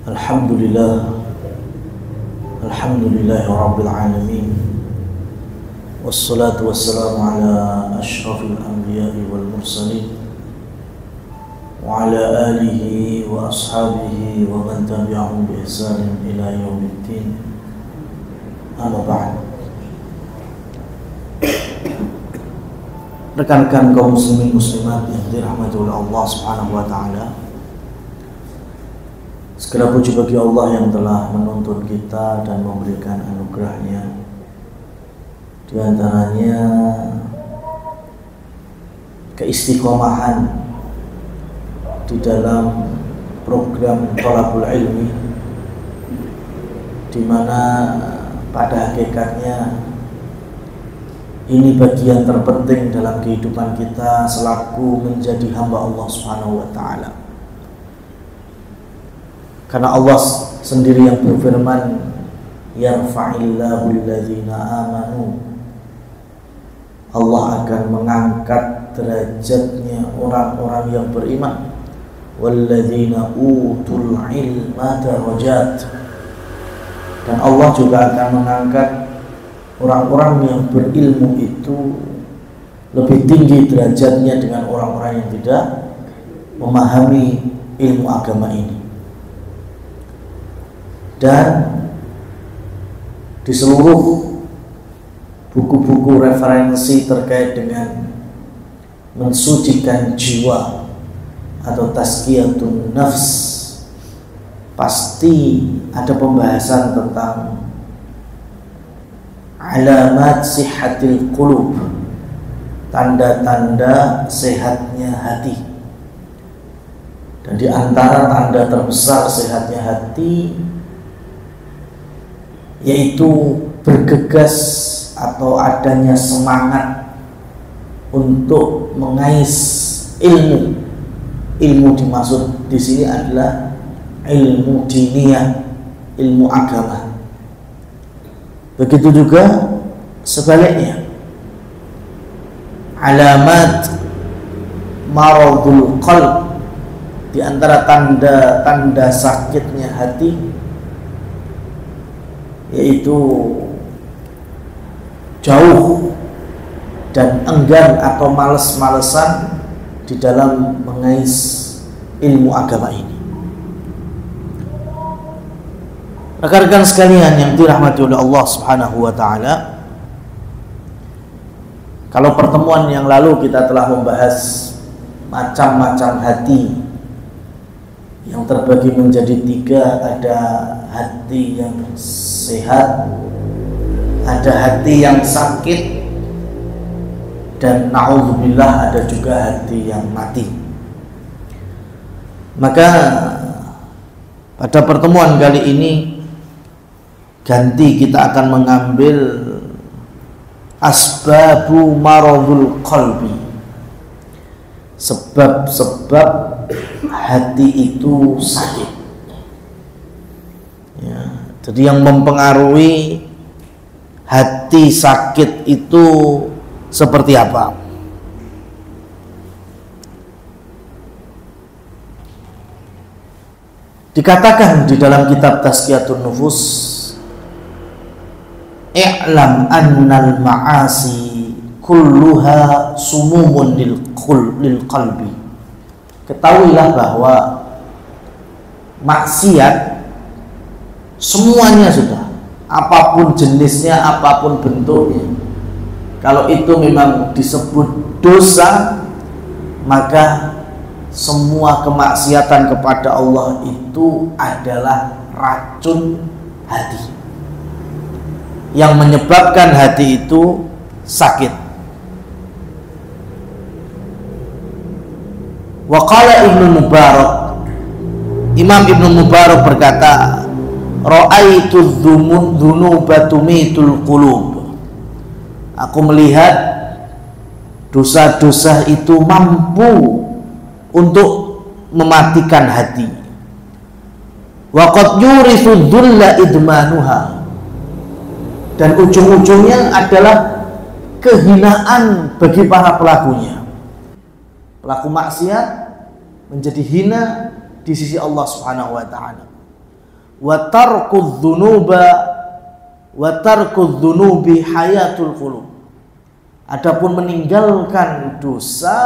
Alhamdulillah Rabbil Alamin. Wassalatu wassalamu ala ashrafil anbiya'i wal mursalin wa ala alihi wa ashabihi wa man tabi'ahum bi ihsanin ila yaumiddin. Amma ba'd. Rekan-rekan kaum muslimin muslimat yang dirahmati oleh Allah Subhanahu wa taala, segala puji bagi Allah yang telah menuntun kita dan memberikan anugerahnya. Di antaranya keistiqomahan di dalam program Thalabul Ilmi, di mana pada hakikatnya ini bagian terpenting dalam kehidupan kita selaku menjadi hamba Allah Subhanahu wa taala. Karena Allah sendiri yang berfirman, yarfa'illahu alladhina amanu. Allah akan mengangkat derajatnya orang-orang yang beriman. Walladzina utul ilma darajat. Dan Allah juga akan mengangkat orang-orang yang berilmu itu lebih tinggi derajatnya dengan orang-orang yang tidak memahami ilmu agama ini. Dan di seluruh buku-buku referensi terkait dengan mensucikan jiwa atau tazkiyatun nafs, pasti ada pembahasan tentang alamat sihhatil qulub, tanda-tanda sehatnya hati. Dan di antara tanda terbesar sehatnya hati yaitu bergegas atau adanya semangat untuk mengais ilmu. Ilmu dimaksud di sini adalah ilmu diniyah, ilmu agama. Begitu juga sebaliknya. Alamat maradul qalb, di antara tanda-tanda sakitnya hati yaitu jauh dan enggan atau males-malesan di dalam mengais ilmu agama ini. Rekan-rekan sekalian yang dirahmati oleh Allah Subhanahu wa taala, kalau pertemuan yang lalu kita telah membahas macam-macam hati yang terbagi menjadi tiga. Ada hati yang sehat, ada hati yang sakit, dan na'udzubillah ada juga hati yang mati. Maka pada pertemuan kali ini ganti, kita akan mengambil asbabu maradul qalbi, sebab-sebab hati itu sakit ya. Jadi yang mempengaruhi hati sakit itu seperti apa? Dikatakan di dalam kitab Tazkiyatun Nufus, i'lam annal ma'asi kulluha sumumun lil qalbi. Ketahuilah bahwa maksiat semuanya sudah, apapun jenisnya, apapun bentuknya, kalau itu memang disebut dosa, maka semua kemaksiatan kepada Allah itu adalah racun hati yang menyebabkan hati itu sakit. Wa qala Ibnu Mubarak, Imam Ibnu Mubarak berkata, ra'aitu dzunuba tumitul qulub. Aku melihat dosa-dosa itu mampu untuk mematikan hati. Wa qad yurithu dhulla idmanuha. Dan ujung-ujungnya adalah kehinaan bagi para pelakunya. Pelaku maksiat menjadi hina di sisi Allah Subhanahu wa taala. wa tarkudz dzunubi hayatul qulub. Adapun meninggalkan dosa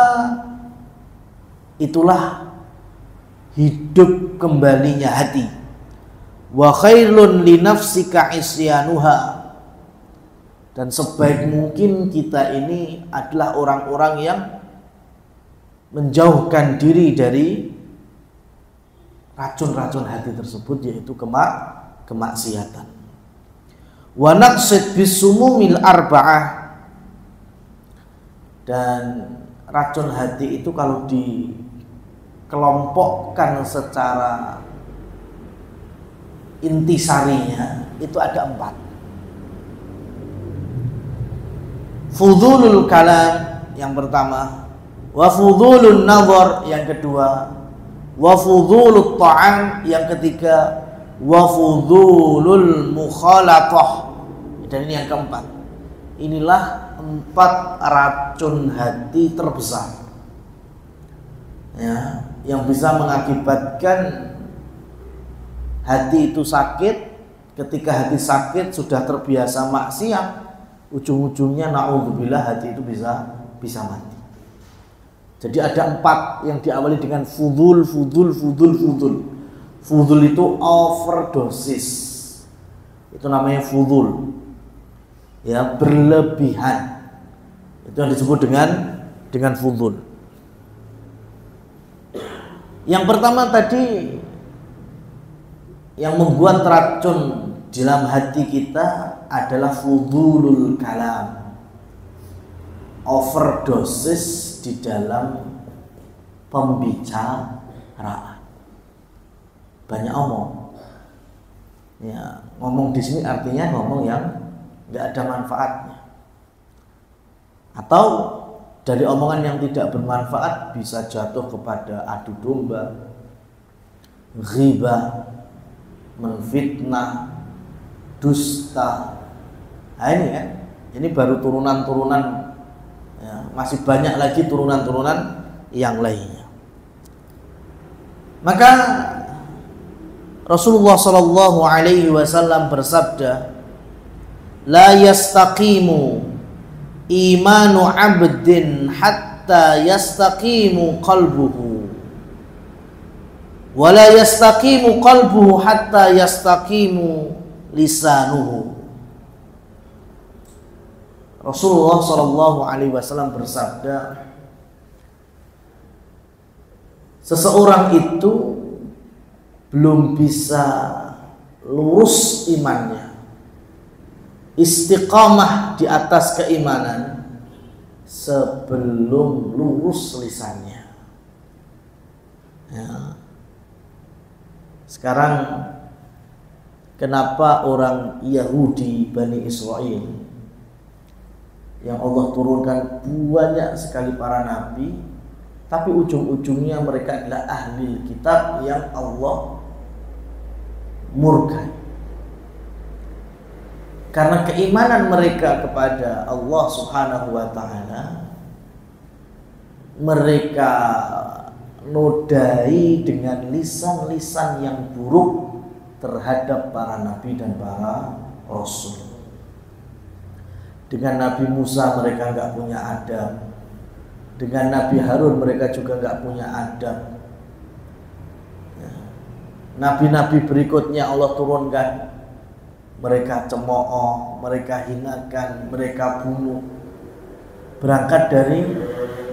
itulah hidup kembalinya hati. Wa khairun li nafsika isyanuha. Dan sebaik mungkin kita ini adalah orang-orang yang menjauhkan diri dari racun-racun hati tersebut, yaitu kemaksiatan. Wa naqsid bisumumil arba'ah. Dan racun hati itu kalau dikelompokkan secara intisarinya itu ada 4. Fudulul kalam yang pertama, wa fudulun nazar yang kedua, wa fudulut ta'am yang ketiga, wa fudulul mukhalatah, dan ini yang keempat. Inilah 4 racun hati terbesar ya, yang bisa mengakibatkan hati itu sakit. Ketika hati sakit sudah terbiasa maksiat, ujung-ujungnya na'udzubillah hati itu bisa mati. Jadi ada 4 yang diawali dengan fudul. Fudul itu overdosis, itu namanya fudul ya, berlebihan. Itu yang disebut dengan fudul. Yang pertama tadi, yang membuat racun dalam hati kita adalah fudulul kalam, overdosis di dalam pembicaraan, banyak omong. Ya, ngomong di sini artinya ngomong yang nggak ada manfaatnya, atau dari omongan yang tidak bermanfaat bisa jatuh kepada adu domba, ghibah, menfitnah, dusta. Nah ini kan, ini baru turunan-turunan ya, masih banyak lagi turunan-turunan yang lainnya. Maka Rasulullah Shallallahu Alaihi Wasallam bersabda, la yastaqimu imanu abdin hatta yastaqimu qalbuhu, wa la yastaqimu qalbuhu hatta yastaqimu lisanuhu. Rasulullah Shallallahu Alaihi Wasallam bersabda, seseorang itu belum bisa lurus imannya, istiqamah di atas keimanan, sebelum lurus lisannya. Ya. Sekarang kenapa orang Yahudi Bani Israel yang Allah turunkan banyak sekali para nabi, tapi ujung-ujungnya mereka adalah ahli kitab yang Allah murkai? Karena keimanan mereka kepada Allah Subhanahu wa ta'ala, mereka nodai dengan lisan-lisan yang buruk terhadap para nabi dan para rasul. Dengan Nabi Musa mereka nggak punya adab, dengan Nabi Harun mereka juga nggak punya adab. Nabi-nabi berikutnya Allah turunkan, mereka cemooh, mereka hinakan, mereka bunuh. Berangkat dari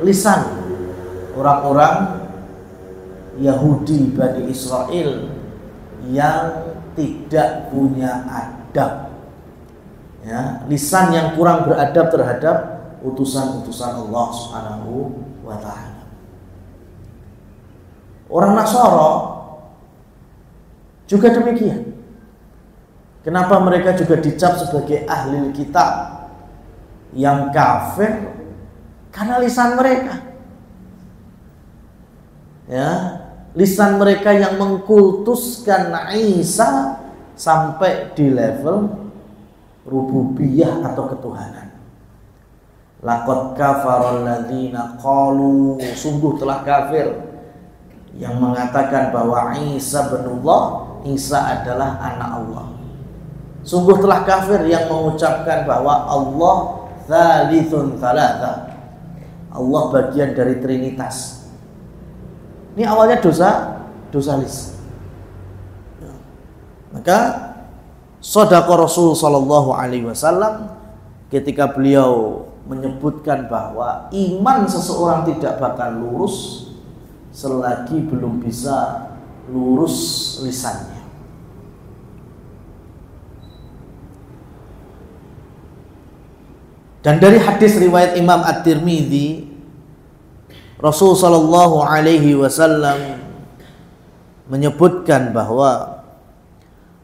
lisan orang-orang Yahudi Bani Israel yang tidak punya adab. Ya, lisan yang kurang beradab terhadap utusan-utusan Allah Subhanahu wa ta'ala. Orang Nasara juga demikian. Kenapa mereka juga dicap sebagai ahli kitab yang kafir? Karena lisan mereka. Ya, lisan mereka yang mengkultuskan Isa sampai di level rububiyah atau ketuhanan. Laqad kafarul ladzina qalu, sungguh telah kafir yang mengatakan bahwa Isa binullah, Isa adalah anak Allah. Sungguh telah kafir yang mengucapkan bahwa Allah tsalitsun tsalatsa. Allah bagian dari Trinitas. Ini awalnya dosa lisan. Maka shadaqa Rasul sallallahu alaihi wasallam ketika beliau menyebutkan bahwa iman seseorang tidak bakal lurus selagi belum bisa lurus lisannya. Dan dari hadis riwayat Imam At-Tirmidzi, Rasul sallallahu alaihi wasallam menyebutkan bahwa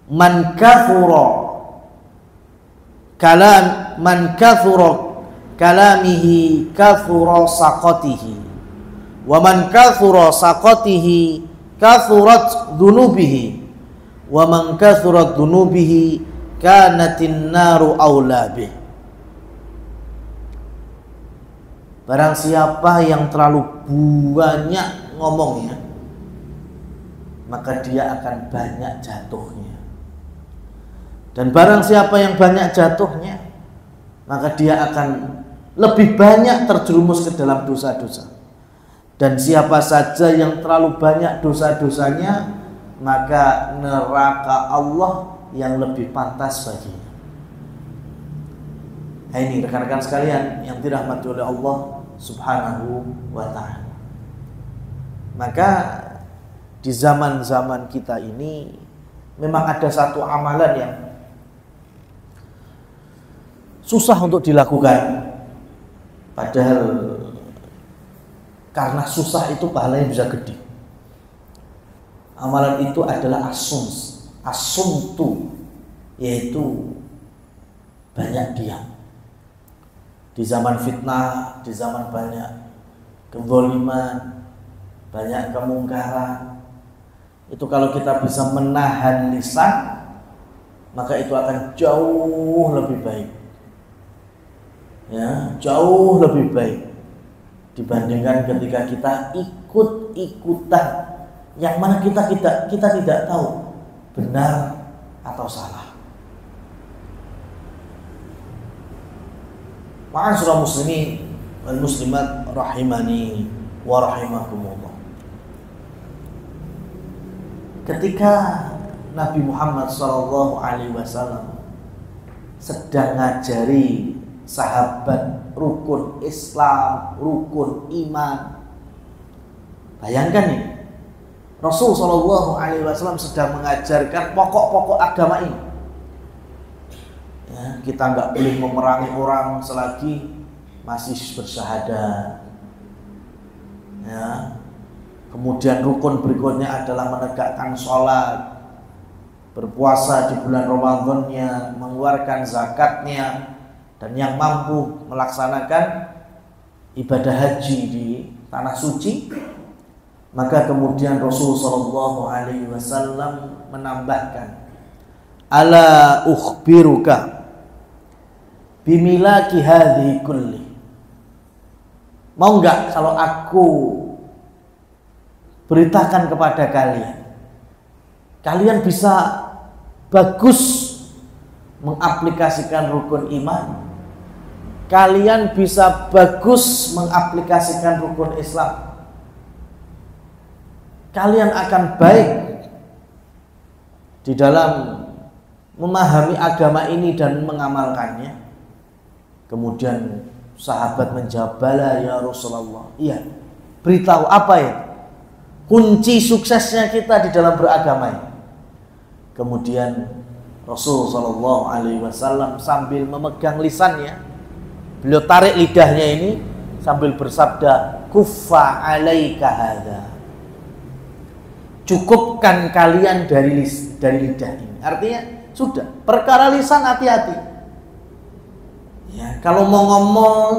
man kathura kalamihi kathura saqatihi wa man kathura saqatihi kathurat dhunubihi wa man kathurat dhunubihi kanatin naru aula bih. Barang siapa yang terlalu banyak ngomongnya, maka dia akan banyak jatuhnya. Dan barang siapa yang banyak jatuhnya, maka dia akan lebih banyak terjerumus ke dalam dosa-dosa. Dan siapa saja yang terlalu banyak dosa-dosanya, maka neraka Allah yang lebih pantas baginya. Nah, ini rekan-rekan sekalian yang dirahmati oleh Allah Subhanahu wa ta'ala. Maka di zaman-zaman kita ini memang ada satu amalan yang susah untuk dilakukan. Padahal karena susah itu pahalanya bisa gede. Amalan itu adalah asumtu, yaitu banyak diam. Di zaman fitnah, di zaman banyak kezaliman, banyak kemungkaran, itu kalau kita bisa menahan lisan, maka itu akan jauh lebih baik. Ya, jauh lebih baik dibandingkan ketika kita ikut-ikutan yang mana kita tidak tahu benar atau salah. Ma'asyiral muslimin wal muslimat rahimani wa rahimakumullah. Ketika Nabi Muhammad SAW sedang ngajari sahabat rukun Islam, rukun iman, bayangkan nih, Rasul SAW sedang mengajarkan pokok-pokok agama ini. Ya, kita nggak boleh memerangi orang selagi masih bersyahadat. Ya. Kemudian rukun berikutnya adalah menegakkan sholat, berpuasa di bulan Ramadannya, mengeluarkan zakatnya, dan yang mampu melaksanakan ibadah haji di tanah suci. Maka kemudian Rasulullah SAW menambahkan, ala ukhbiruka bimilaki hadhi kulli. Mau enggak kalau aku beritakan kepada kalian bisa bagus mengaplikasikan rukun iman, kalian bisa bagus mengaplikasikan rukun Islam, kalian akan baik di dalam memahami agama ini dan mengamalkannya. Kemudian sahabat menjawab, bala ya Rasulullah. Iya, beritahu apa ya kunci suksesnya kita di dalam beragama ini. Kemudian Rasul SAW sambil memegang lisannya, beliau tarik lidahnya ini sambil bersabda, kuffa alaika hadza. Cukupkan kalian dari lidah ini. Artinya sudah, perkara lisan hati-hati. Ya, kalau mau ngomong,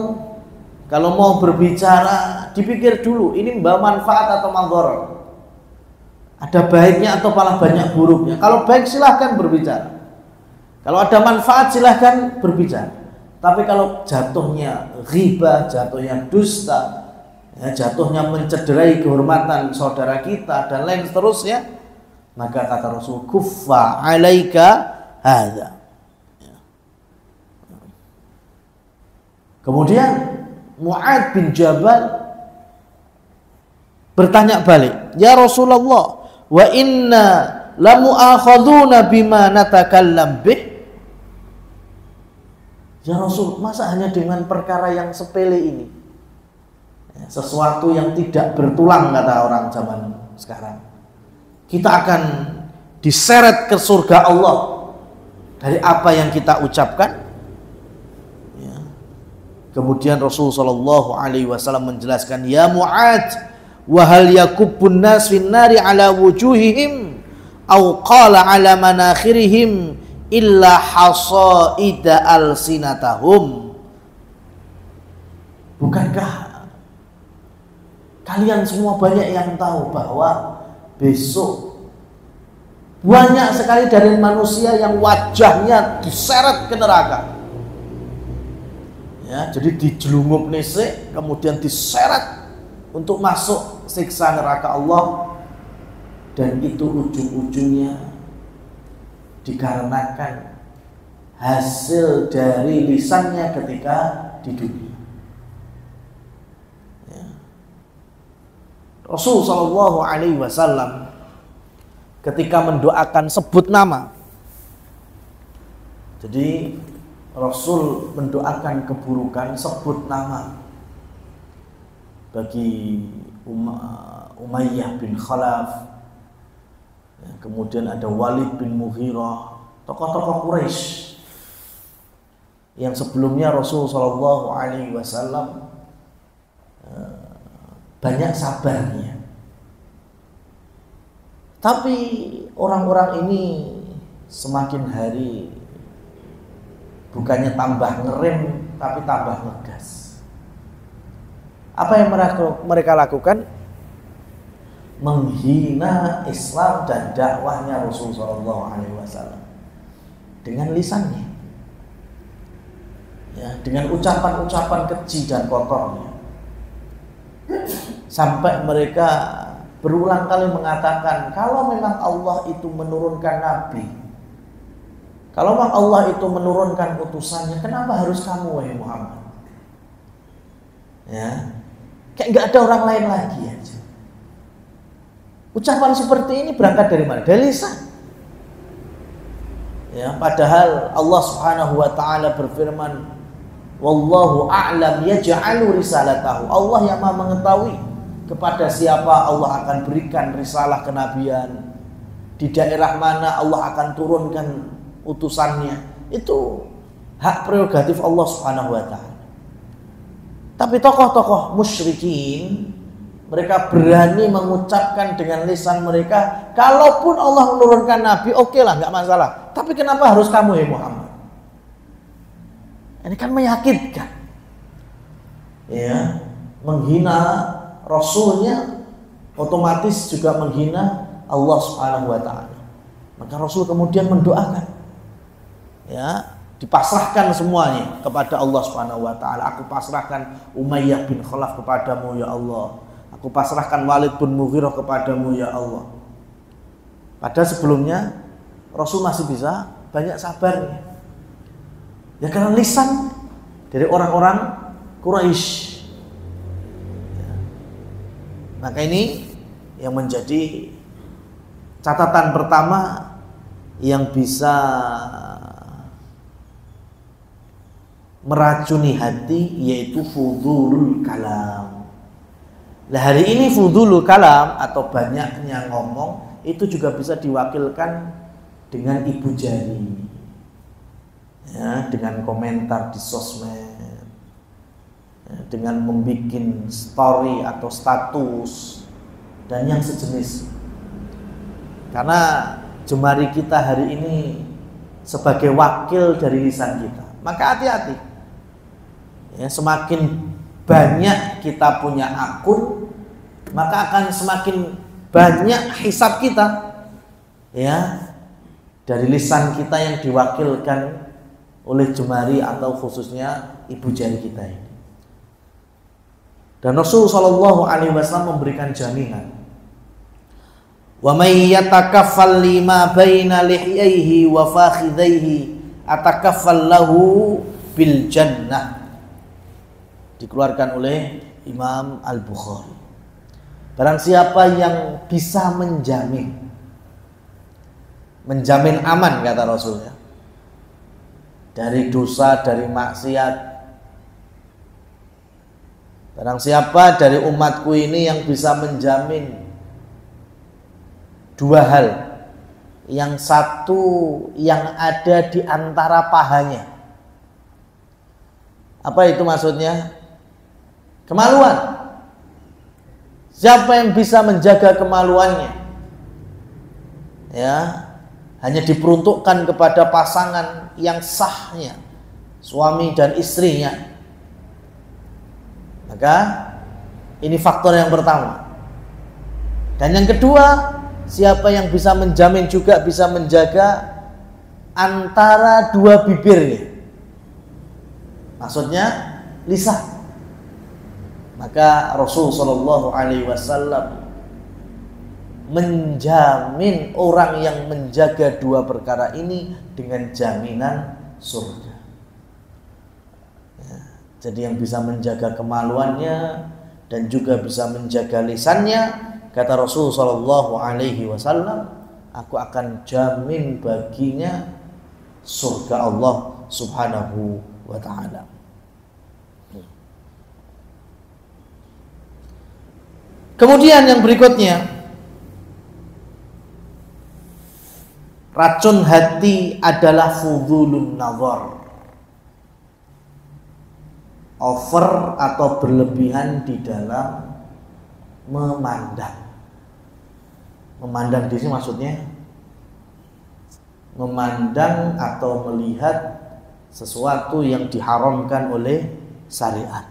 kalau mau berbicara, dipikir dulu ini membawa manfaat atau madharat. Ada baiknya atau malah banyak buruknya. Kalau baik silahkan berbicara. Kalau ada manfaat silahkan berbicara. Tapi kalau jatuhnya ghibah, jatuhnya dusta, ya, jatuhnya mencederai kehormatan saudara kita dan lain seterusnya, Maka kata Rasul, kuffa alaika hadza. Kemudian Mu'adz bin Jabal bertanya balik, ya Rasulullah, wa inna lamu'akhaduna bima natakallam bih. Ya Rasul, masa hanya dengan perkara yang sepele ini, sesuatu yang tidak bertulang, kata orang zaman sekarang, kita akan diseret ke surga Allah dari apa yang kita ucapkan? Ya. Kemudian Rasul sallallahu alaihi wasallam menjelaskan, ya Mu'adz, wa hal yakubbun nas fin nari ala wujuhihim aw qala ala manakhirihim illa hasaida alsinatahum. Bukankah kalian semua banyak yang tahu bahwa besok banyak sekali dari manusia yang wajahnya diseret ke neraka, ya, jadi dijelungup nesek kemudian diseret untuk masuk siksa neraka Allah, dan itu ujung-ujungnya dikarenakan hasil dari lisannya ketika di dunia. Ya. Rasul sallallahu alaihi wasallam ketika mendoakan sebut nama, jadi Rasul mendoakan keburukan sebut nama bagi Umayyah bin Khalaf, ya, kemudian ada Walid bin Mughirah, tokoh-tokoh Quraisy yang sebelumnya Rasul sallallahu alaihi wasallam banyak sabarnya. Tapi orang-orang ini semakin hari bukannya tambah ngerem tapi tambah ngegas. Apa yang mereka lakukan? Menghina Islam dan dakwahnya Rasulullah SAW dengan lisannya, ya, dengan ucapan-ucapan keji dan kotornya, sampai mereka berulang kali mengatakan, kalau memang Allah itu menurunkan nabi, kalau memang Allah itu menurunkan utusannya, kenapa harus kamu, wahai Muhammad? Ya, kayak nggak ada orang lain lagi aja. Ucapan seperti ini berangkat dari mana? Dari lisan. Ya, padahal Allah Subhanahu wa taala berfirman, wallahu a'lam yaj'alu risalatahu. Allah yang Maha mengetahui kepada siapa Allah akan berikan risalah kenabian, di daerah mana Allah akan turunkan utusannya. Itu hak prerogatif Allah Subhanahu wa taala. Tapi tokoh-tokoh musyrikin, mereka berani mengucapkan dengan lisan mereka, kalaupun Allah menurunkan nabi, oke lah, nggak masalah. Tapi kenapa harus kamu, ya Muhammad? Ini kan menyakitkan, ya, menghina Rasulnya, otomatis juga menghina Allah Subhanahu wa taala. Maka Rasul kemudian mendoakan, ya, dipasrahkan semuanya kepada Allah Subhanahu wa taala. Aku pasrahkan Umayyah bin Khalaf kepadamu, ya Allah. Aku pasrahkan Walid bin Mughirah kepadamu, ya Allah. Padahal sebelumnya Rasul masih bisa banyak sabarnya, ya, karena lisan dari orang-orang Quraisy. Ya. Maka ini yang menjadi catatan pertama yang bisa meracuni hati, yaitu fudulul kalam. Nah, hari ini fudulul kalam atau banyaknya ngomong itu juga bisa diwakilkan dengan ibu jari, ya, dengan komentar di sosmed, ya, dengan membuat story atau status dan yang sejenis. Karena jemari kita hari ini sebagai wakil dari lisan kita, maka hati-hati, ya, semakin banyak kita punya akun, maka akan semakin banyak hisab kita, ya, dari lisan kita yang diwakilkan oleh jemari atau khususnya ibu jari kita ini. Dan Rasul sallallahu alaihi wasallam memberikan jaminan, Wa may yatakaffal lima baina lihyaihi wa fakhidhaihi atakaffal lahu bil jannah. Dikeluarkan oleh Imam Al-Bukhari. Barang siapa yang bisa menjamin aman, kata Rasulnya, dari dosa, dari maksiat. Barang siapa dari umatku ini yang bisa menjamin dua hal. Yang satu yang ada di antara pahanya. Apa itu maksudnya? Kemaluan. Siapa yang bisa menjaga kemaluannya? Ya, hanya diperuntukkan kepada pasangan yang sahnya, suami dan istrinya. Maka ini faktor yang pertama. Dan yang kedua, siapa yang bisa menjamin juga bisa menjaga antara dua bibirnya. Maksudnya lisan. Maka Rasul Shallallahu Alaihi Wasallam menjamin orang yang menjaga dua perkara ini dengan jaminan surga. Ya, jadi yang bisa menjaga kemaluannya dan juga bisa menjaga lisannya, kata Rasul Shallallahu Alaihi Wasallam, aku akan jamin baginya surga Allah Subhanahu wa Ta'ala. Kemudian yang berikutnya, racun hati adalah fudulun nazar, over atau berlebihan di dalam memandang. Memandang di sini maksudnya memandang atau melihat sesuatu yang diharamkan oleh syariat.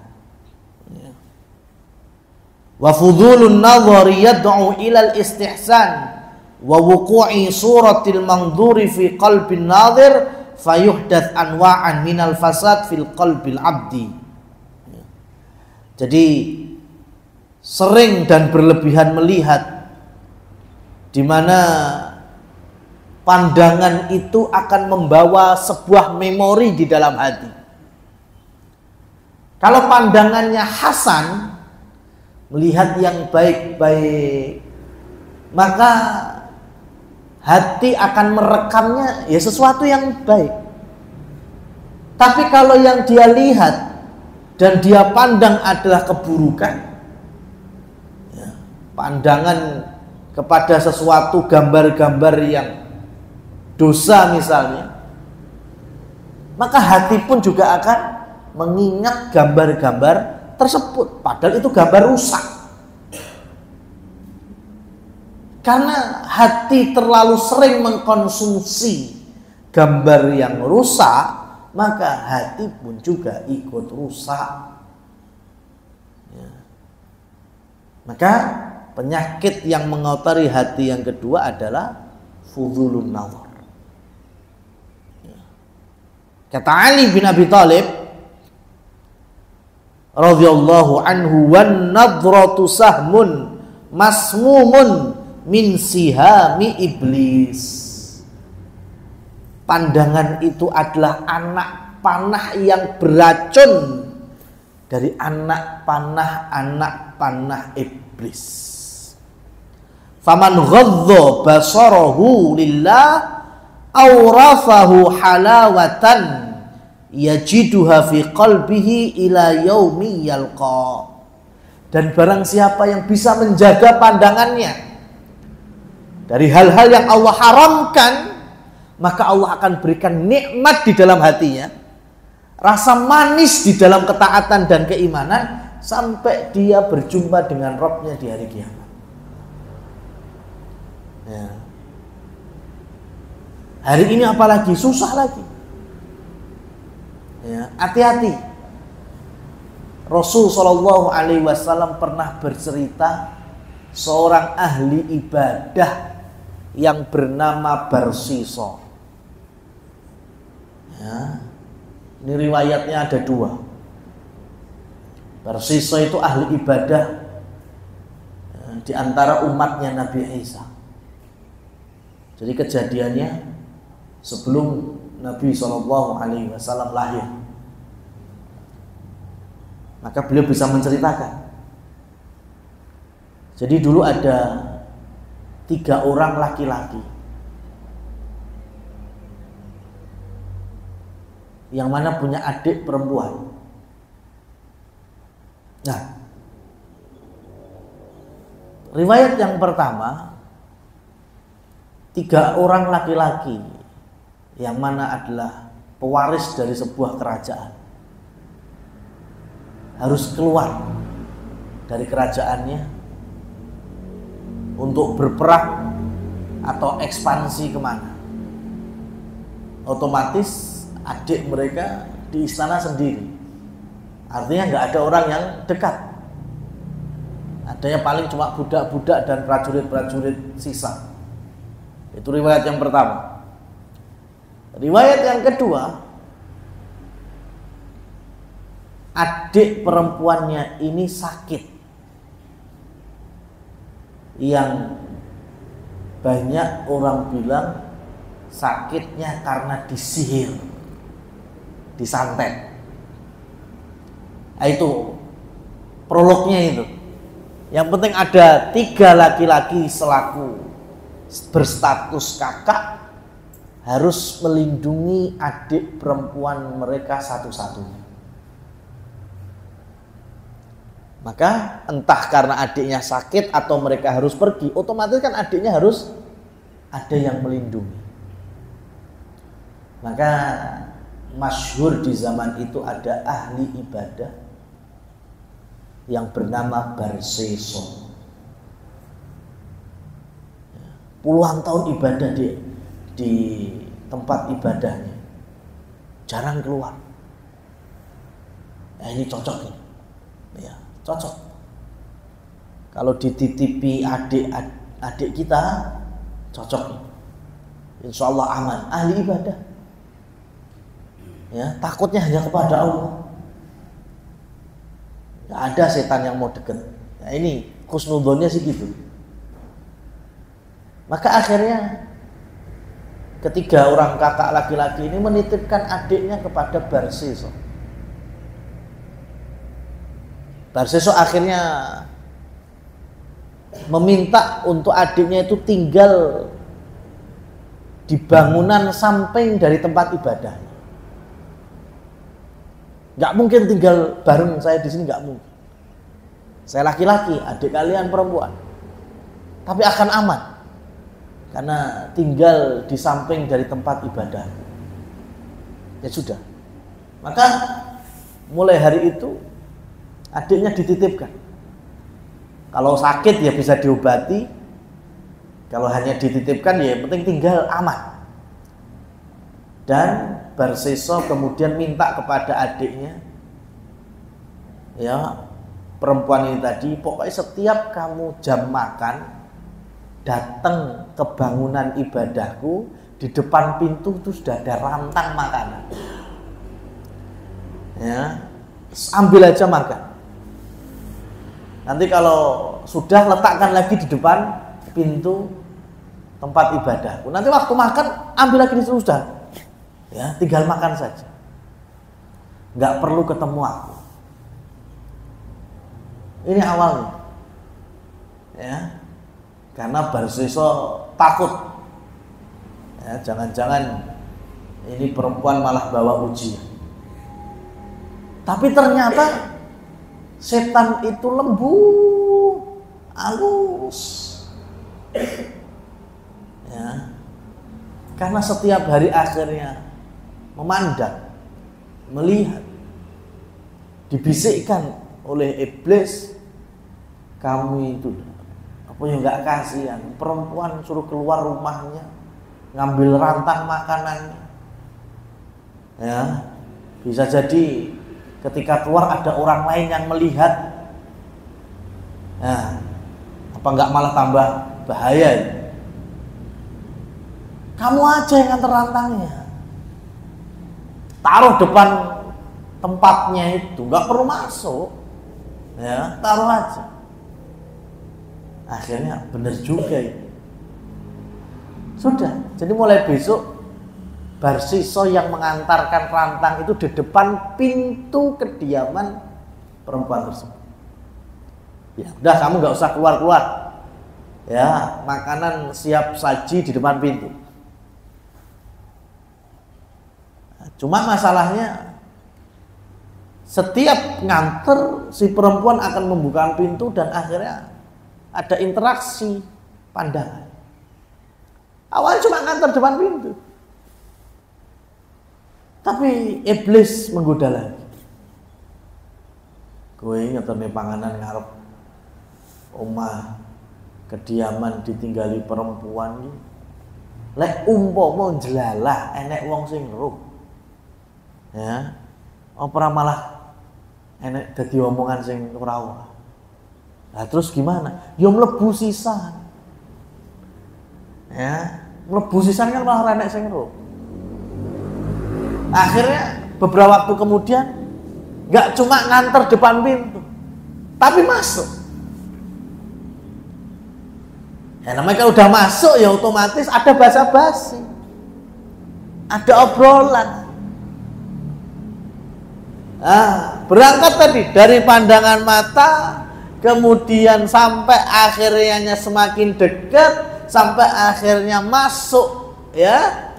Wa fudulun nazari yad'u ilal istihsan wa wuqu'i suratil manzuri fi qalbin nazir fayuhdath anwa'an minal fasad fil qalbil abdi. Jadi sering dan berlebihan melihat, di mana pandangan itu akan membawa sebuah memori di dalam hati. Kalau pandangannya hasan, melihat yang baik-baik, maka hati akan merekamnya ya sesuatu yang baik. Tapi kalau yang dia lihat dan dia pandang adalah keburukan, ya, pandangan kepada sesuatu gambar-gambar yang dosa misalnya, maka hati pun juga akan mengingat gambar-gambar tersebut, padahal itu gambar rusak. Karena hati terlalu sering mengkonsumsi gambar yang rusak, maka hati pun juga ikut rusak. Ya. Maka penyakit yang mengotori hati yang kedua adalah fudulun nazar. Ya. Kata Ali bin Abi Thalib radhiyallahu anhu, wan nadratu sahmun masmumun min sihami iblis. Pandangan itu adalah anak panah yang beracun dari anak panah iblis. Faman ghadza basarahu lillah awrafahu halawatan yajiduha fi qalbihi ila yaumi yalqa. Dan barang siapa yang bisa menjaga pandangannya dari hal-hal yang Allah haramkan, maka Allah akan berikan nikmat di dalam hatinya, rasa manis di dalam ketaatan dan keimanan, sampai dia berjumpa dengan Rabb-nya di hari kiamat. Ya. Hari ini apalagi susah lagi. Ya, hati-hati. Rasul Shallallahu Alaihi Wasallam pernah bercerita seorang ahli ibadah yang bernama Barsiso. Ya, ini riwayatnya ada dua. Barsiso itu ahli ibadah di antara umatnya Nabi Isa. Jadi kejadiannya sebelum Nabi SAW lahir. Maka beliau bisa menceritakan. Jadi dulu ada 3 orang laki-laki yang mana punya adik perempuan. Nah, riwayat yang pertama, 3 orang laki-laki yang mana adalah pewaris dari sebuah kerajaan harus keluar dari kerajaannya untuk berperang atau ekspansi kemana. Otomatis adik mereka di istana sendiri. Artinya nggak ada orang yang dekat. Adanya paling cuma budak-budak dan prajurit-prajurit sisa. Itu riwayat yang pertama. Riwayat yang kedua, adik perempuannya ini sakit, yang banyak orang bilang sakitnya karena disihir, disantet. Nah, itu prolognya itu. Yang penting ada 3 laki-laki selaku berstatus kakak harus melindungi adik perempuan mereka satu-satunya. Maka entah karena adiknya sakit atau mereka harus pergi, otomatis kan adiknya harus ada yang melindungi. Maka masyhur di zaman itu ada ahli ibadah yang bernama Barseso. Puluhan tahun ibadah di tempat ibadahnya, jarang keluar. Nah, ini cocok nih. Ya, cocok. Kalau dititipi adik kita, cocok nih. Insya Allah aman. Ahli ibadah. Ya, takutnya hanya kepada Allah. Gak ada setan yang mau deket. Nah, ini husnudonnya sih gitu. Maka akhirnya ketiga orang kakak laki-laki ini menitipkan adiknya kepada Barseso. Barseso akhirnya meminta untuk adiknya itu tinggal di bangunan samping dari tempat ibadah. Gak mungkin tinggal bareng saya di sini, gak mungkin. Saya laki-laki, adik kalian perempuan. Tapi akan aman karena tinggal di samping dari tempat ibadah. Ya sudah. Maka mulai hari itu adiknya dititipkan. Kalau sakit ya bisa diobati. Kalau hanya dititipkan ya yang penting tinggal aman. Dan Barseso kemudian minta kepada adiknya, ya perempuan ini tadi, pokoknya setiap kamu jam makan datang ke bangunan ibadahku, di depan pintu itu sudah ada rantang makanan. Ya, ambil aja makan. Nanti kalau sudah letakkan lagi di depan pintu tempat ibadahku. Nanti waktu makan ambil lagi di situ sudah. Ya, tinggal makan saja. Nggak perlu ketemu aku. Ini awalnya. Ya. Karena Barseso takut. Ya, jangan-jangan ini perempuan malah bawa ujian. Tapi ternyata setan itu lembut, halus. Ya. Karena setiap hari akhirnya memandang, melihat, dibisikkan oleh iblis, kamu itu apa yang nggak kasihan, perempuan suruh keluar rumahnya, ngambil rantang makanannya. Ya, bisa jadi ketika keluar ada orang lain yang melihat. Nah, apa nggak malah tambah bahaya? Kamu aja yang nganter rantangnya. Taruh depan tempatnya itu, nggak perlu masuk, ya taruh aja. Akhirnya benar juga itu. Sudah. Jadi mulai besok Barsiso yang mengantarkan rantang itu di depan pintu kediaman perempuan tersebut. Ya, udah kamu nggak usah keluar-keluar. Ya, makanan siap saji di depan pintu. Cuma masalahnya setiap nganter si perempuan akan membuka pintu dan akhirnya ada interaksi pandangan. Awalnya cuma nganter depan pintu. Tapi iblis menggoda lagi. Kowe ngeterne panganan ngarep omah kediaman ditinggali perempuan iki. Lek umpama jelalah enek wong sing weruh. Ya. Ora malah enek dadi omongan sing ora ora. Lah terus gimana? Ya mlebu sisan. Ya, mlebu sisan kan malah enek sing weruh. Akhirnya beberapa waktu kemudian gak cuma nganter depan pintu, tapi masuk. Ya namanya kalau udah masuk ya otomatis ada basa-basi, ada obrolan. Nah, berangkat tadi dari pandangan mata, kemudian sampai akhirnya semakin dekat, sampai akhirnya masuk, ya.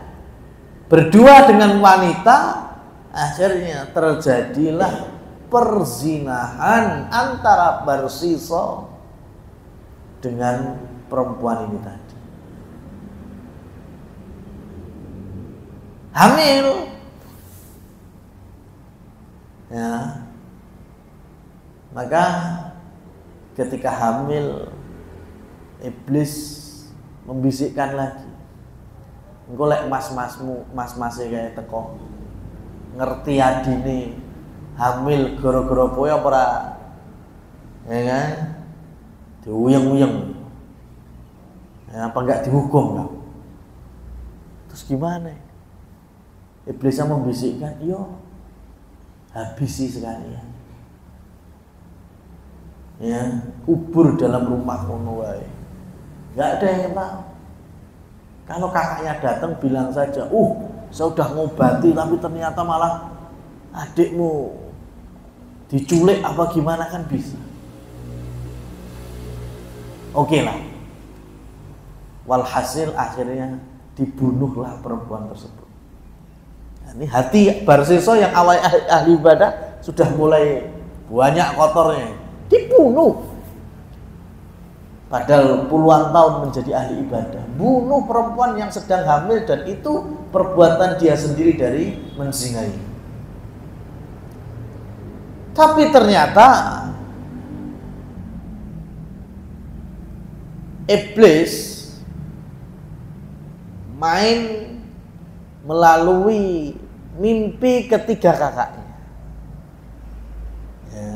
Berdua dengan wanita, akhirnya terjadilah perzinahan antara Barsiso dengan perempuan ini tadi. Hamil. Ya. Maka ketika hamil, iblis membisikkan lagi. Engko lek mas-mase kayak teko ngerti adine hamil gara-gara kowe apa ora? Ya kan? Diuyeng-uyeng. Ya, apa enggak dihukum kan? Terus gimana? Iblisnya membisikkan, "Yo, habisi sekalian." Ya, kubur dalam rumah ngono wae. Enggak ada yang tahu. Kalau kakaknya datang bilang saja, saya udah ngobati tapi ternyata malah adikmu diculik apa gimana kan bisa. Oke lah. Walhasil akhirnya dibunuhlah perempuan tersebut. Nah, ini hati Barsiso yang awal ahli ibadah sudah mulai banyak kotornya. Dibunuh. Padahal puluhan tahun menjadi ahli ibadah, bunuh perempuan yang sedang hamil dan itu perbuatan dia sendiri dari menzinai. Tapi ternyata iblis main melalui mimpi ketiga kakaknya. Ya.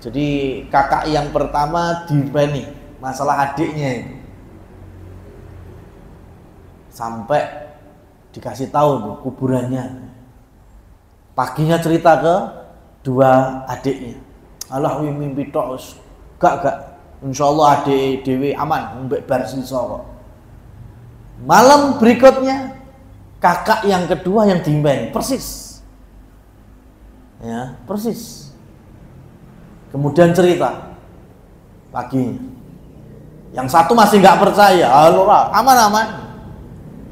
Jadi kakak yang pertama dimeni masalah adiknya itu. Sampai dikasih tahu tuh kuburannya. Paginya cerita ke dua adiknya. Allah mimpi tok gak. Insyaallah adik dewe aman mbek Barsiso kok. Malam berikutnya kakak yang kedua yang dimeni persis. Ya, persis. Kemudian cerita paginya. Yang satu masih nggak percaya, aman.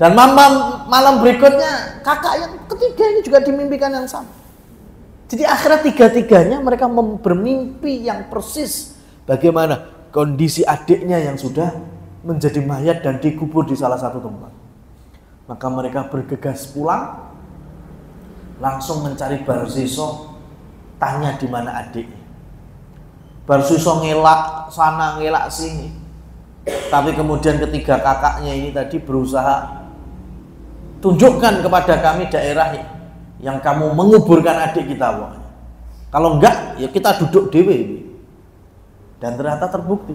Dan malam berikutnya kakak yang ketiga ini juga dimimpikan yang sama. Jadi akhirnya tiga-tiganya mereka bermimpi yang persis bagaimana kondisi adiknya yang sudah menjadi mayat dan dikubur di salah satu tempat. Maka mereka bergegas pulang, langsung mencari Barsiso, tanya di mana adiknya. Barsiso ngelak sana ngelak sini, tapi kemudian ketiga kakaknya ini tadi berusaha tunjukkan kepada kami daerah yang kamu menguburkan adik kita, pokoknya. Kalau enggak ya kita duduk dewe. Dan ternyata terbukti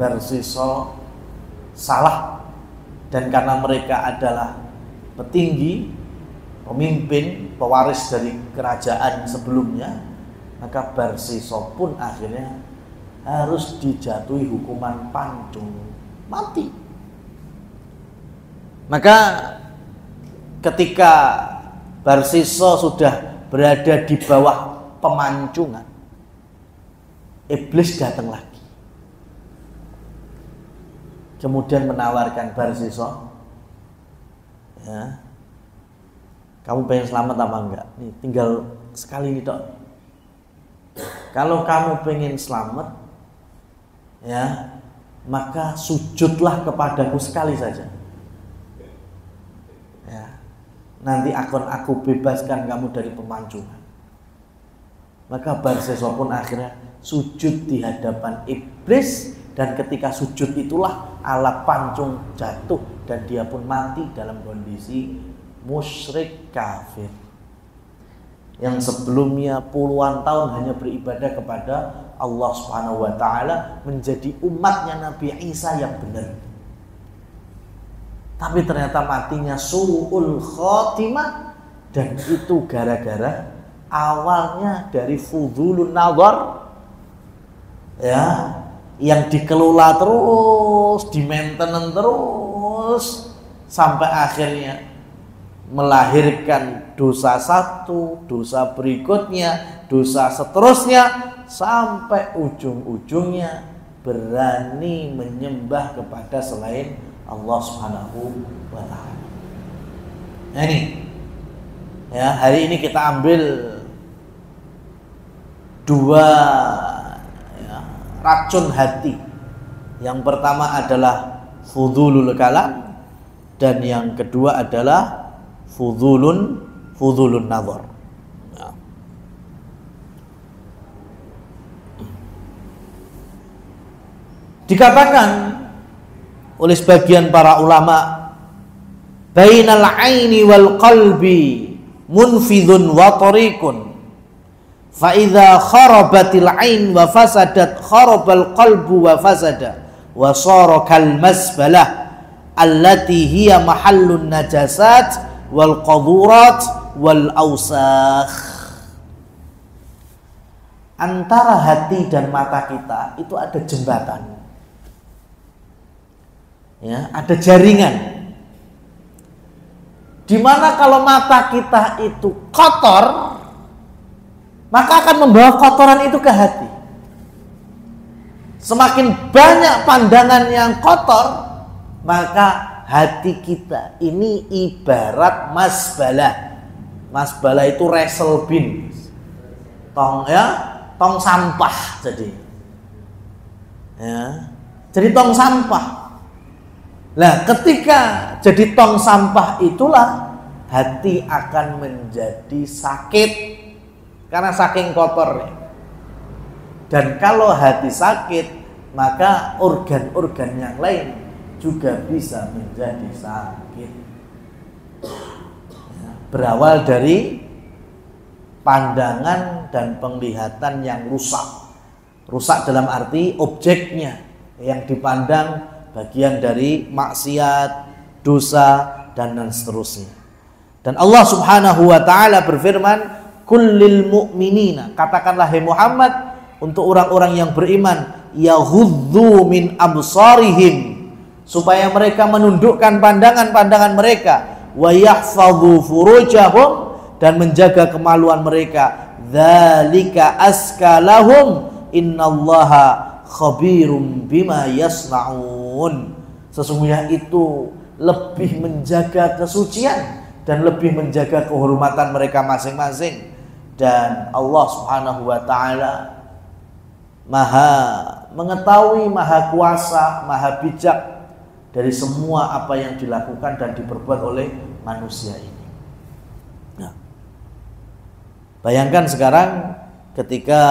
Barsiso salah, dan karena mereka adalah petinggi, pemimpin, pewaris dari kerajaan sebelumnya, maka Barsiso pun akhirnya harus dijatuhi hukuman pancung mati. Maka ketika Barsiso sudah berada di bawah pemancungan, iblis datang lagi. Kemudian menawarkan Barsiso, ya, kamu pengen selamat apa enggak? Nih, tinggal sekali ini dok. Kalau kamu pengen selamat, ya, maka sujudlah kepadaku sekali saja. Ya, nanti akan aku bebaskan kamu dari pemancungan. Maka Barsiso pun akhirnya sujud di hadapan iblis, dan ketika sujud itulah alat pancung jatuh dan dia pun mati dalam kondisi musyrik kafir. Yang sebelumnya puluhan tahun hanya beribadah kepada Allah Subhanahu wa taala, menjadi umatnya Nabi Isa yang benar. Tapi ternyata matinya su'ul khotimah, dan itu gara-gara awalnya dari fudulun nazar, ya, yang dikelola terus, di maintenance terus sampai akhirnya melahirkan dosa satu, dosa berikutnya, dosa seterusnya, sampai ujung-ujungnya berani menyembah kepada selain Allah Subhanahu wa taala. Nah ini, ya, hari ini kita ambil dua, ya, racun hati. Yang pertama adalah fudulul kalam, dan yang kedua adalah fudulun nazar. Ya. Dikatakan oleh sebagian para ulama, bainal aini wal qalbi munfidun wa tariqun, fa idza kharabatil ain wa fasadat kharabal qalbu wa fasada wa sara kal masbalah allati hiya mahallun najasat wal qadurat wal awsakh. Antara hati dan mata kita itu ada jembatan, ya, ada jaringan. Dimana kalau mata kita itu kotor, maka akan membawa kotoran itu ke hati. Semakin banyak pandangan yang kotor, maka hati kita ini ibarat masbalah. Masbalah itu resel bin, tong, ya, tong sampah. Jadi, ya, jadi tong sampah. Nah, ketika jadi tong sampah itulah hati akan menjadi sakit karena saking kotornya. Dan kalau hati sakit, maka organ-organ yang lain juga bisa menjadi sakit. Ya, berawal dari pandangan dan penglihatan yang rusak. Rusak dalam arti objeknya yang dipandang bagian dari maksiat, dosa, dan seterusnya. Dan Allah Subhanahu wa taala berfirman, kullil mu'minina, katakanlah hai Muhammad untuk orang-orang yang beriman, yaghuddu min absarihim, supaya mereka menundukkan pandangan-pandangan mereka, wa yahfadhu furujahum, dan menjaga kemaluan mereka, dzalika askalahum innallaha khabirum bima yasnaun. Sesungguhnya itu lebih menjaga kesucian dan lebih menjaga kehormatan mereka masing-masing. Dan Allah Subhanahu wa taala Maha mengetahui, Maha kuasa, Maha bijak dari semua apa yang dilakukan dan diperbuat oleh manusia ini. Nah, bayangkan sekarang ketika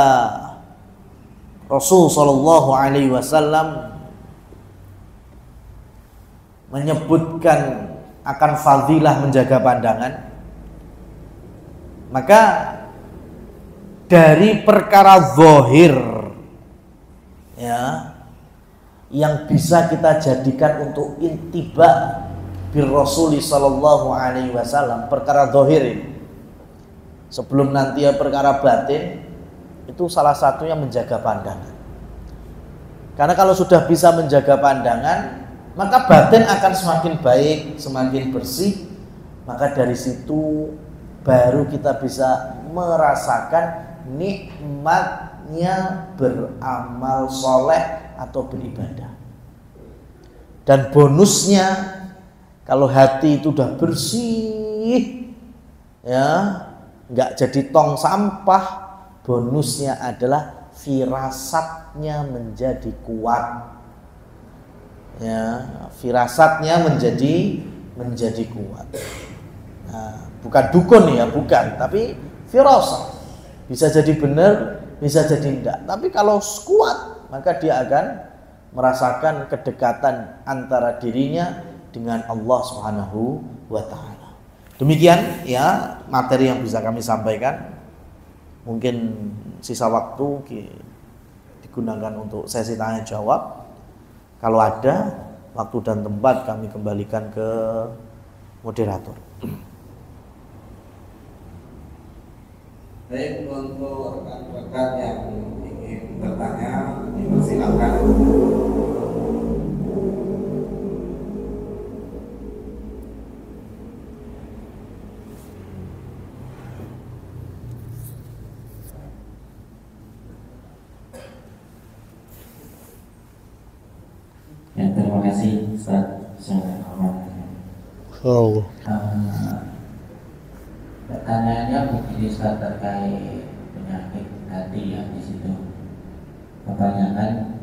Rasul Shallallahu Alaihi Wasallam menyebutkan akan fadilah menjaga pandangan, maka dari perkara zahir, ya, yang bisa kita jadikan untuk intiba bir Rasul Shallallahu Alaihi Wasallam, perkara zahir ini, sebelum nanti ya perkara batin, itu salah satunya menjaga pandangan. Karena kalau sudah bisa menjaga pandangan, maka batin akan semakin baik, semakin bersih. Maka dari situ baru kita bisa merasakan nikmatnya beramal soleh atau beribadah. Dan bonusnya, kalau hati itu udah bersih, ya, nggak jadi tong sampah, bonusnya adalah firasatnya menjadi kuat. Ya, firasatnya menjadi kuat. Nah, bukan dukun ya, bukan, tapi firasat. Bisa jadi benar, bisa jadi enggak. Tapi kalau kuat, maka dia akan merasakan kedekatan antara dirinya dengan Allah Subhanahu wa taala. Demikian ya materi yang bisa kami sampaikan. Mungkin sisa waktu digunakan untuk sesi tanya jawab. Kalau ada waktu dan tempat, kami kembalikan ke moderator. Baik, untuk rekan-rekan yang ingin bertanya, dipersilakan. Ya, terima kasih Ustaz. Pertanyaannya begini Ustaz, terkait penyakit hati ya di situ. Kebanyakan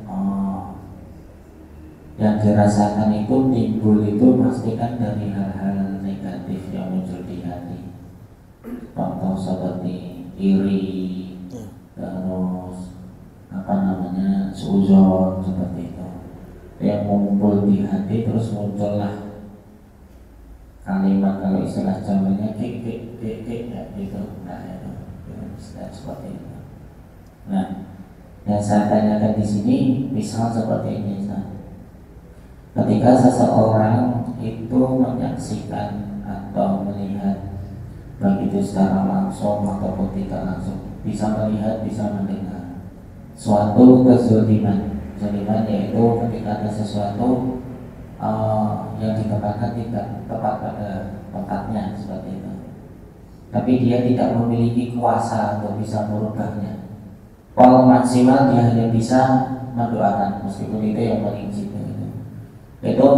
yang dirasakan itu timbul itu pasti kan dari hal-hal negatif yang muncul di hati. Contoh seperti iri, terus suzon seperti itu. Yang mengumpul di hati terus muncullah kalimat, kalau istilah Jawanya kek ya gitu. Nah itu seperti itu. Nah, yang saya tanyakan di sini misal seperti ini, ketika seseorang itu menyaksikan atau melihat, baik itu secara langsung ataupun tidak langsung, bisa melihat, bisa mendengar suatu kezaliman, yaitu ketika ada sesuatu yang dikatakan tidak tepat pada tempatnya seperti itu, tapi dia tidak memiliki kuasa untuk bisa merubahnya. Kalau maksimal dia hanya bisa mendoakan, meskipun itu yang paling situ itu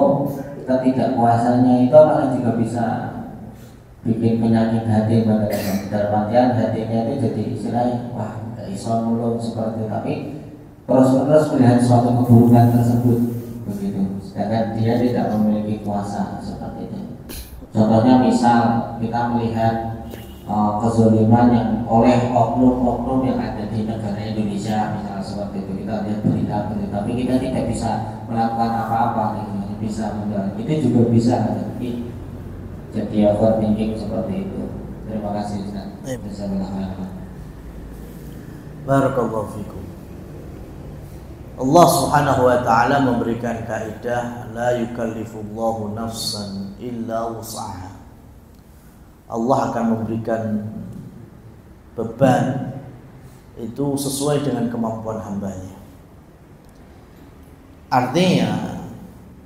ketidakpuasannya itu malah juga bisa bikin penyakit hati pada dalam artian hatinya itu jadi istilahnya wah gak iso mulu seperti itu, tapi terus melihat suatu keburukan tersebut begitu, sedangkan dia tidak memiliki kuasa seperti itu. Contohnya misal kita melihat kezaliman yang oleh oknum-oknum yang ada di negara Indonesia, misalnya seperti itu, kita lihat berita, tapi kita tidak bisa melakukan apa-apa, gitu. Bisa mendalam, itu juga bisa jadi overthinking seperti itu. Terima kasih Ustaz. Barakallahu fikum. Allah Subhanahu wa taala memberikan kaidah la yukallifullahu nafsan illa wus'aha. Allah akan memberikan beban itu sesuai dengan kemampuan hambanya. Artinya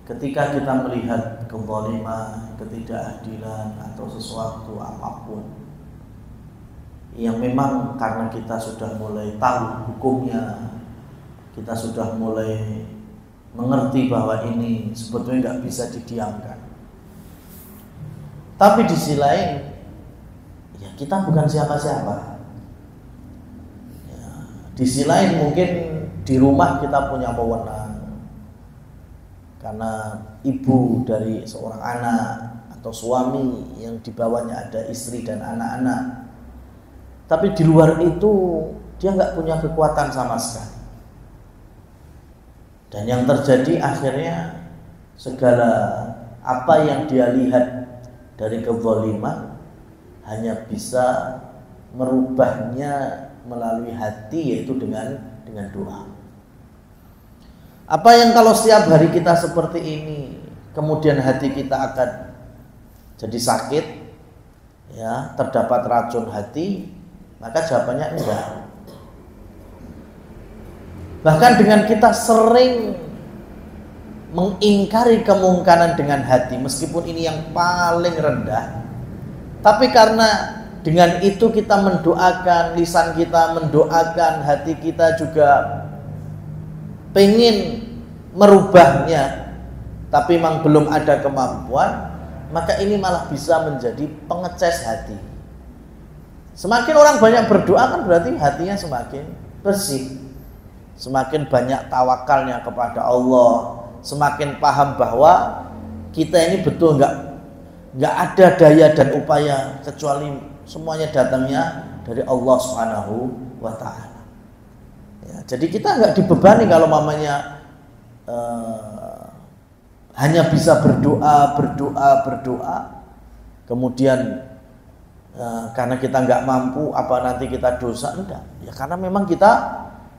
ketika kita melihat kezaliman, ketidakadilan atau sesuatu apapun yang memang karena kita sudah mulai tahu hukumnya, kita sudah mulai mengerti bahwa ini sebetulnya nggak bisa didiamkan. Tapi di sisi lain, ya kita bukan siapa-siapa. Ya, di sisi lain mungkin di rumah kita punya wewenang karena ibu dari seorang anak atau suami yang di bawahnya ada istri dan anak-anak. Tapi di luar itu dia nggak punya kekuatan sama sekali. Dan yang terjadi akhirnya segala apa yang dia lihat dari kezaliman hanya bisa merubahnya melalui hati, yaitu dengan doa. Apa yang kalau setiap hari kita seperti ini, kemudian hati kita akan jadi sakit, ya, terdapat racun hati, maka jawabannya enggak. Bahkan dengan kita sering mengingkari kemungkaran dengan hati, meskipun ini yang paling rendah, tapi karena dengan itu kita mendoakan, lisan kita mendoakan, hati kita juga pengen merubahnya, tapi memang belum ada kemampuan, maka ini malah bisa menjadi pengeces hati. Semakin orang banyak berdoa kan berarti hatinya semakin bersih, semakin banyak tawakalnya kepada Allah, semakin paham bahwa kita ini betul nggak ada daya dan upaya kecuali semuanya datangnya dari Allah Subhanahu wa Ta'ala. Ya, jadi kita nggak dibebani kalau mamanya hanya bisa berdoa, kemudian karena kita nggak mampu apa nanti kita dosa, enggak. Ya karena memang kita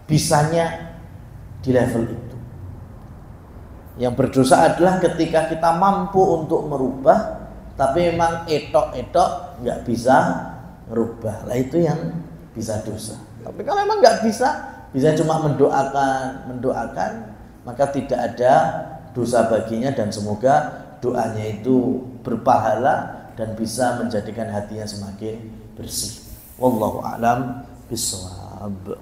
bisanya di level itu. Yang berdosa adalah ketika kita mampu untuk merubah, tapi memang etok-etok nggak bisa merubah. Lah itu yang bisa dosa. Tapi kalau memang nggak bisa cuma mendoakan, maka tidak ada dosa baginya, dan semoga doanya itu berpahala dan bisa menjadikan hatinya semakin bersih. Wallahu a'lam bishawab.